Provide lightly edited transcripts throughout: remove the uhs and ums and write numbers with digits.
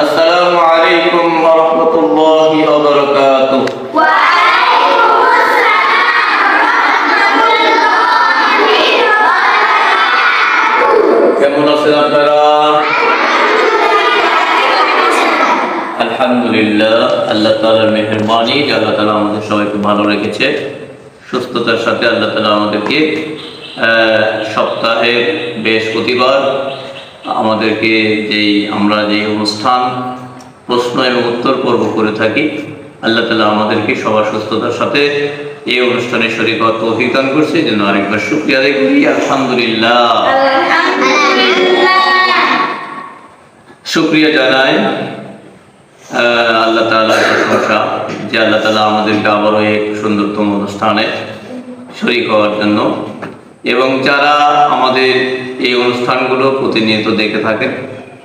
আসসালামু আলাইকুম ওয়া রাহমাতুল্লাহি ওয়া বারাকাতুহু। ওয়া আলাইকুম আসসালাম ওয়া রাহমাতুল্লাহি ওয়া বারাকাতুহু। কেমন আছেন আপনারা? আলহামদুলিল্লাহ, আল্লাহ তাআলার মেহেরবানি যে আল্লাহ তাআলা আমাদের সবাইকে ভালো রেখেছে, সুস্থতার সাথে আল্লাহ তাআলা আমাদেরকে সপ্তাহে বৃহস্পতিবার আমাদেরকে আমরা যে অনুষ্ঠান প্রশ্ন এবং উত্তর পর্ব করে থাকি, আল্লাহ তাআলা আমাদেরকে সবার সুস্থতার সাথে এই অনুষ্ঠানে শরীক হওয়ার তৌফিক দান করছে। এই জন্য আরেকবার শুকরিয়া আদায় করি, আলহামদুলিল্লাহ। শুকরিয়া জানাই আল্লাহ তাআলার প্রশংসা যে আল্লাহ তাআলা আমাদেরকে আবারও এক সুন্দরতম অনুষ্ঠানে শরীক হওয়ার জন্য, এবং যারা আমাদের এই অনুষ্ঠানগুলো প্রতিনিয়ত দেখে থাকেন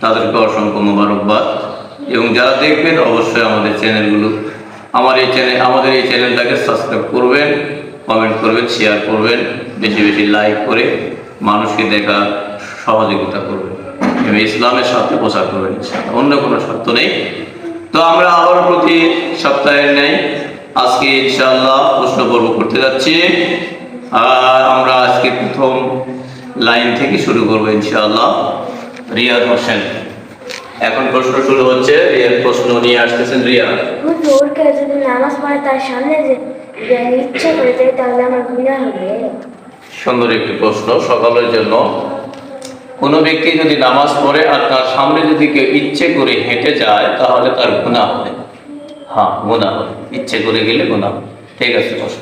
তাদেরকে অসংখ্য মোবারকবাদ, এবং যারা দেখবেন অবশ্যই আমাদের চ্যানেলগুলো আমাদের এই চ্যানেলটাকে সাবস্ক্রাইব করবেন, কমেন্ট করবেন, শেয়ার করবেন, বেশি বেশি লাইক করে মানুষকে দেখার সহযোগিতা করবেন এবং ইসলামের সাথে প্রচার করবেন, অন্য কোনো শর্ত নেই। তো আমরা আবার প্রতি সপ্তাহের নেই আজকে ইনশাআল্লাহ প্রশ্ন পর্ব করতে যাচ্ছি। আর আমরা আজকে প্রথম লাইন থেকে শুরু করবো ইনশাআল্লাহ। রিয়াদ হোসেন, এখন প্রশ্ন শুরু হচ্ছে। রিয়াদ প্রশ্ন নিয়ে আসতেছেন। রিয়াদ, হুজুরকে যদি নামাজ পড়ে তার সামনে যে ইচ্ছে করে যায় তাহলে আমার গুনাহ হবে? সুন্দর একটি প্রশ্ন সকালের জন্য। কোনো ব্যক্তি যদি নামাজ পড়ে আর তার সামনে যদি কেউ ইচ্ছে করে হেঁটে যায় তাহলে তার গুনাহ হবে। হ্যাঁ, গুনাহ হবে, ইচ্ছে করে গেলে গুনাহ হবে। ঠিক আছে, প্রশ্ন